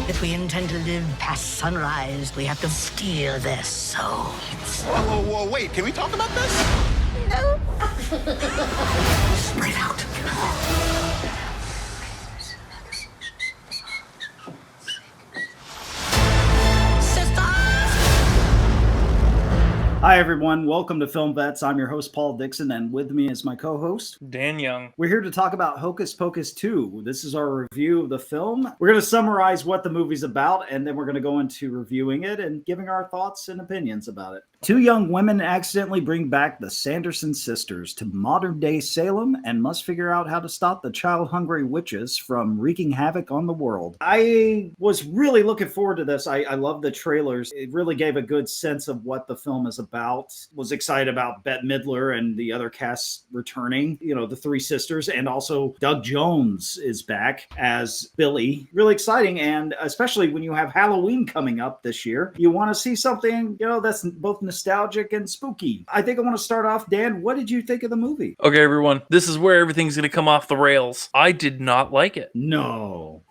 If we intend to live past sunrise, we have to steal their souls. Whoa, wait, can we talk about this? No. Spread out. Hi, everyone. Welcome to Film Vets. I'm your host, Paul Dixon, and with me is my co-host, Dan Young. We're here to talk about Hocus Pocus 2. This is our review of the film. We're going to summarize what the movie's about, and then we're going to go into reviewing it and giving our thoughts and opinions about it. Two young women accidentally bring back the Sanderson Sisters to modern-day Salem and must figure out how to stop the child-hungry witches from wreaking havoc on the world. I was really looking forward to this. I love the trailers. It really gave a good sense of what the film is about. Was excited about Bette Midler and the other cast returning, the three sisters, and also Doug Jones is back as Billy. Really exciting, and especially when you have Halloween coming up this year, you want to see something, that's both nostalgic and spooky. I think I want to start off, Dan, what did you think of the movie? Okay, everyone, this is where everything's going to come off the rails. I did not like it. No,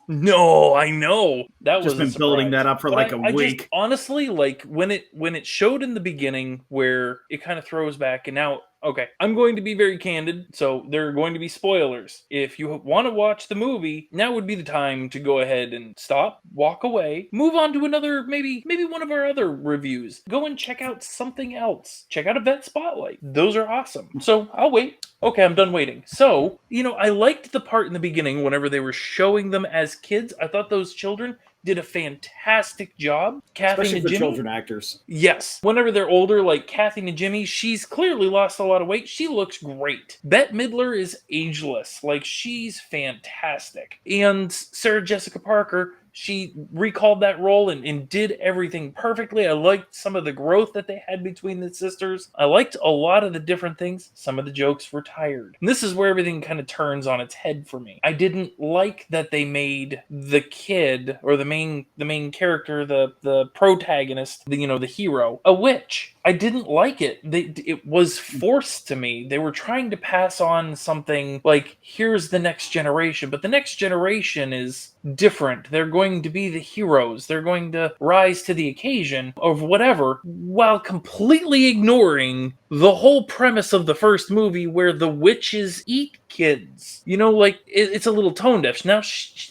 I know. That just was been building that up for but a week. Just, honestly, when it showed in the beginning where it kind of throws back, and now, okay, I'm going to be very candid, so there are going to be spoilers. If you want to watch the movie, now would be the time to go ahead and stop, walk away, move on to another, maybe one of our other reviews. Go and check out something else. Check out a Vet Spotlight. Those are awesome. So I'll wait. Okay, I'm done waiting. So, I liked the part in the beginning whenever they were showing them as kids. I thought those children did a fantastic job. Kathy Especially for Najimi, children actors. Yes. Whenever they're older, like Kathy Najimi, she's clearly lost a lot of weight. She looks great. Bette Midler is ageless. Like, she's fantastic. And Sarah Jessica Parker, she recalled that role and did everything perfectly. I liked some of the growth that they had between the sisters. I liked a lot of the different things. Some of the jokes were tired. And this is where everything kind of turns on its head for me. I didn't like that they made the kid, or the main character, the protagonist, the hero, a witch. I didn't like it. It was forced to me. They were trying to pass on something like, here's the next generation, but the next generation is different. They're going to be the heroes. They're going to rise to the occasion of whatever, while completely ignoring the whole premise of the first movie where the witches eat kids. It's a little tone deaf. Now,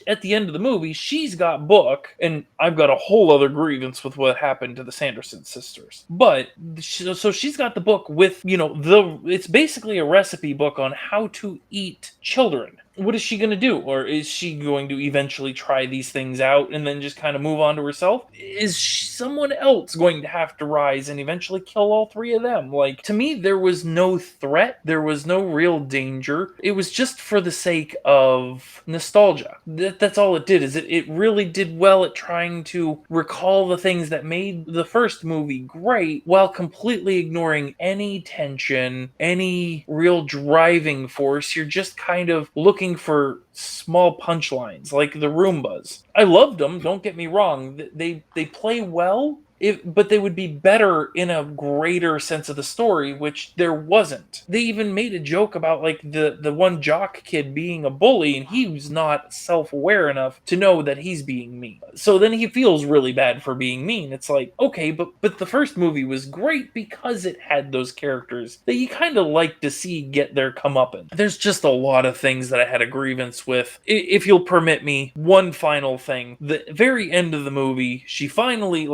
at the end of the movie, she's got book, and I've got a whole other grievance with what happened to the Sanderson sisters. But, so she's got the book with, it's basically a recipe book on how to eat children. What is she going to do? Or is she going to eventually try these things out and then just kind of move on to herself? Is someone else going to have to rise and eventually kill all three of them? Like, to me, there was no threat. There was no real danger. It was just for the sake of nostalgia. That's all it did. Is it really did well at trying to recall the things that made the first movie great, while completely ignoring any tension, any real driving force. You're just kind of looking for small punchlines like the Roombas. I loved them, don't get me wrong. They play well, but they would be better in a greater sense of the story, which there wasn't. They even made a joke about like the one jock kid being a bully, and he was not self-aware enough to know that he's being mean. So then he feels really bad for being mean. It's like, okay, but the first movie was great because it had those characters that you kind of like to see get their comeuppance. There's just a lot of things that I had a grievance with. If you'll permit me, one final thing. The very end of the movie, she finally,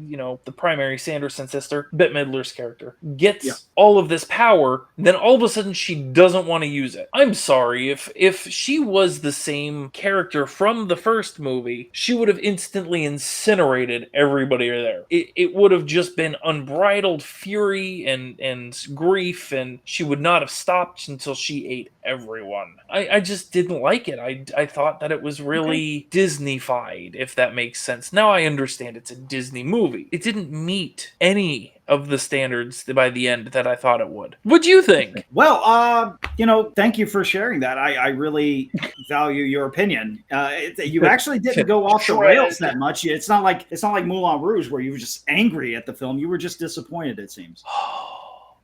the primary Sanderson sister, Bette Midler's character, gets all of this power, then all of a sudden she doesn't want to use it. I'm sorry, if she was the same character from the first movie, she would have instantly incinerated everybody there. It would have just been unbridled fury and grief, and she would not have stopped until she ate everyone. I just didn't like it. I thought that it was really Disney-fied, if that makes sense. Now I understand it's a Disney movie. It didn't meet any of the standards by the end that I thought it would. What do you think? Well, thank you for sharing that. I really value your opinion. You actually didn't go off the rails that much. It's not like Moulin Rouge where you were just angry at the film. You were just disappointed, it seems.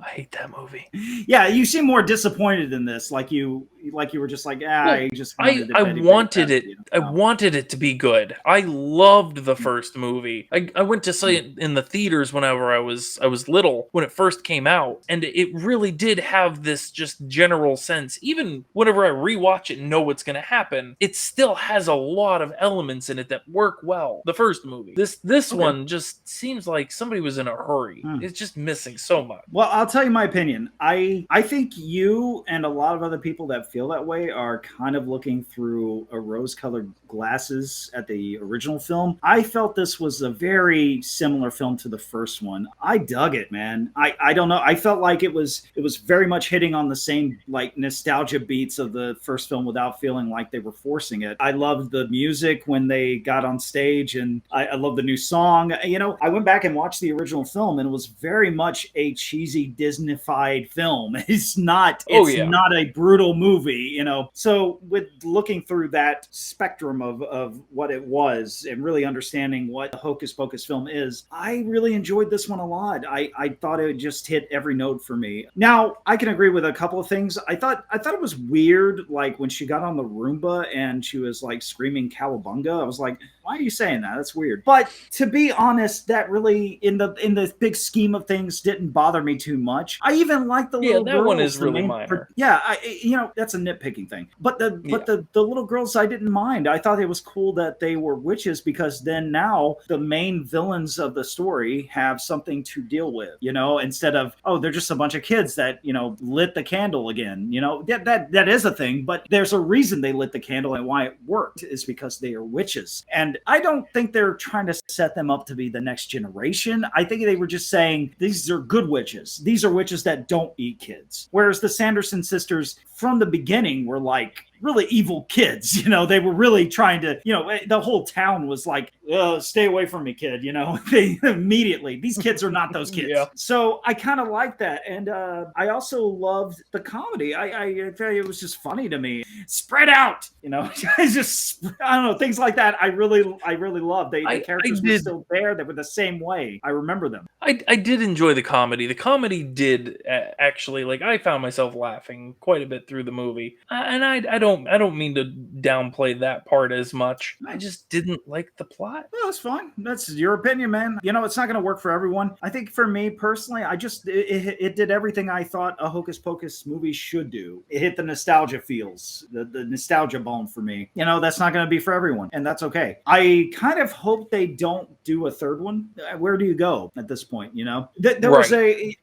I hate that movie. Yeah, you seem more disappointed in this. Like you were just like, I just wanted I Betty wanted Big it. Bad, I wanted it to be good. I loved the first movie. I went to see it in the theaters whenever I was little when it first came out, and it really did have this just general sense. Even whenever I rewatch it and know what's going to happen, it still has a lot of elements in it that work well. The first movie. This one just seems like somebody was in a hurry. It's just missing so much. Well, I'll tell you my opinion. I think you and a lot of other people that feel that way are kind of looking through a rose-colored glasses at the original film. I felt this was a very similar film to the first one. I dug it, man. I don't know. I felt like it was very much hitting on the same like nostalgia beats of the first film without feeling like they were forcing it. I loved the music when they got on stage, and I love the new song. You know, I went back and watched the original film, and it was very much a cheesy Disney-fied film. It's not a brutal movie, you know. So with looking through that spectrum of what it was and really understanding what the Hocus Pocus film is, I really enjoyed this one a lot. I thought it just hit every note for me. Now, I can agree with a couple of things. I thought it was weird, like when she got on the Roomba and she was like screaming cowabunga. I was like, why are you saying that? That's weird. But to be honest, that really, in the big scheme of things, didn't bother me too much. I even like the little girls. Yeah, that one is really minor. That's a nitpicking thing. But the little girls, I didn't mind. I thought it was cool that they were witches, because then now the main villains of the story have something to deal with, you know, instead of, oh, they're just a bunch of kids that, you know, lit the candle again. You know, that is a thing, but there's a reason they lit the candle, and why it worked is because they are witches. And I don't think they're trying to set them up to be the next generation. I think they were just saying, these are good witches. These are witches that don't eat kids. Whereas the Sanderson sisters from the beginning were like really evil kids. You know, they were really trying to, you know, the whole town was like, stay away from me, kid. You know, they immediately, these kids are not those kids. Yeah. So I kind of like that. And I also loved the comedy. I tell you, it was just funny to me. Spread out, you know, it's just, I don't know, things like that. I really loved. The characters were still there. They were the same way. I remember them. I did enjoy the comedy. The comedy did actually, like, I found myself laughing quite a bit through the movie. And I don't mean to downplay that part as much. I just didn't like the plot. Well, that's fine. That's your opinion, man. You know, it's not going to work for everyone. I think for me personally, it did everything I thought a Hocus Pocus movie should do. It hit the nostalgia feels, the nostalgia bone for me. You know, that's not going to be for everyone, and that's okay. I kind of hope they don't do a third one. Where do you go at this point? You know, there was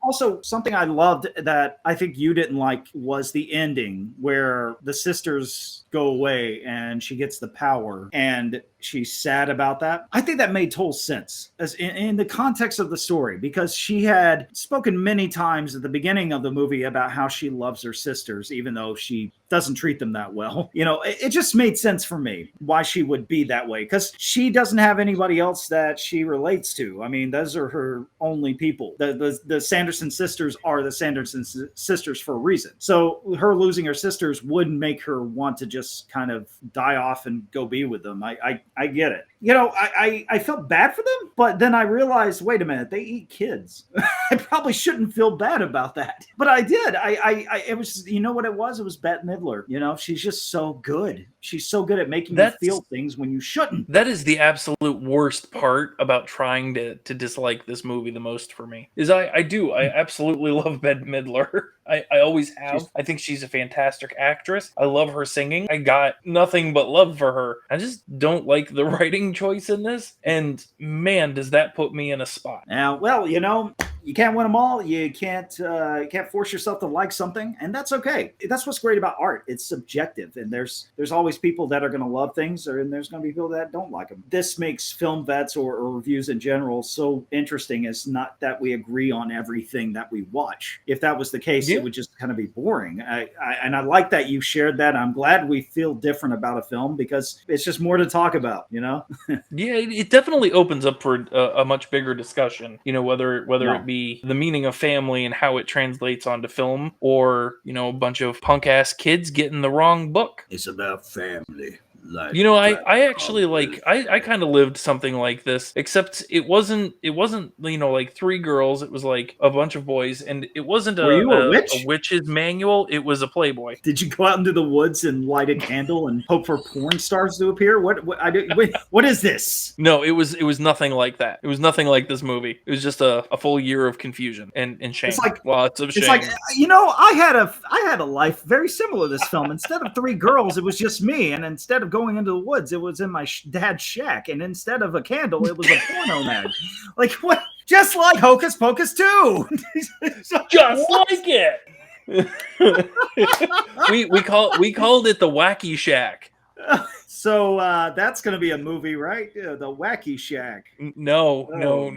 also something I loved that I think you didn't like was the ending where the sisters go away and she gets the power and she's sad about that. I think that made total sense as in the context of the story, because she had spoken many times at the beginning of the movie about how she loves her sisters, even though she doesn't treat them that well. You know, it just made sense for me why she would be that way, because she doesn't have anybody else that she relates to. I mean, those are her only people. The Sanderson sisters are the Sanderson sisters for a reason. So her losing her sisters wouldn't make her want to just kind of die off and go be with them. I get it. You know, I felt bad for them, but then I realized, wait a minute, they eat kids. I probably shouldn't feel bad about that, but I did. It was, you know what it was? It was Bette Midler. You know, she's just so good. She's so good at making you feel things when you shouldn't. That is the absolute worst part about trying to dislike this movie the most for me. Is I absolutely love Bette Midler. I always have. I think she's a fantastic actress. I love her singing. I got nothing but love for her. I just don't like the writing choice in this. And man, does that put me in a spot. Now, well, you know, you can't win them all. You can't force yourself to like something, and that's okay. That's what's great about art. It's subjective, and there's always people that are going to love things, and there's going to be people that don't like them. This makes film vets or reviews in general so interesting. It's not that we agree on everything that we watch. If that was the case, it would just kind of be boring. And I like that you shared that. I'm glad we feel different about a film, because it's just more to talk about, you know? Yeah, it definitely opens up for a much bigger discussion, you know, whether it be the meaning of family and how it translates onto film, or, you know, a bunch of punk ass kids getting the wrong book. It's about family. You know, I actually like I kind of lived something like this, except it wasn't like three girls. It was like a bunch of boys, and it wasn't Were you a witch? a witch's manual. It was a Playboy. Did you go out into the woods and light a candle and hope for porn stars to appear? What is this? No, it was nothing like that. It was nothing like this movie. It was just a full year of confusion and shame. It's like lots of shame. It's like, you know, I had a life very similar to this film. Instead of three girls, it was just me, and instead of going into the woods, it was in my dad's shack, and instead of a candle, it was a porno mag. Like what? Just like Hocus Pocus 2. Just like it. we called it the Wacky Shack. So that's going to be a movie, right? The Wacky Shack. No. Don't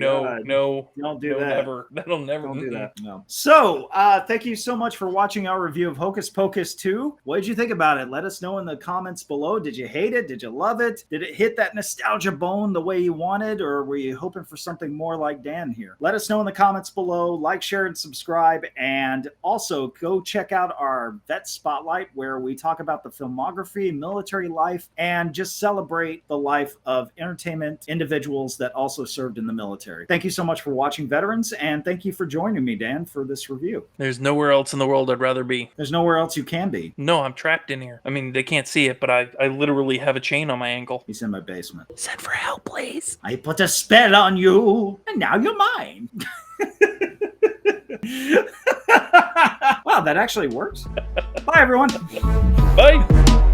do that. Never. That'll never. Don't do that. No. So thank you so much for watching our review of Hocus Pocus 2. What did you think about it? Let us know in the comments below. Did you hate it? Did you love it? Did it hit that nostalgia bone the way you wanted? Or were you hoping for something more like Dan here? Let us know in the comments below. Like, share, and subscribe. And also go check out our Vet Spotlight, where we talk about the filmography, military life, and just celebrate the life of entertainment individuals that also served in the military. Thank you so much for watching, veterans, and thank you for joining me, Dan, for this review. There's nowhere else in the world I'd rather be. There's nowhere else you can be. No, I'm trapped in here. I mean, they can't see it, but I literally have a chain on my ankle. He's in my basement. Send for help, please. I put a spell on you, and now you're mine. Wow, that actually works. Bye, everyone. Bye.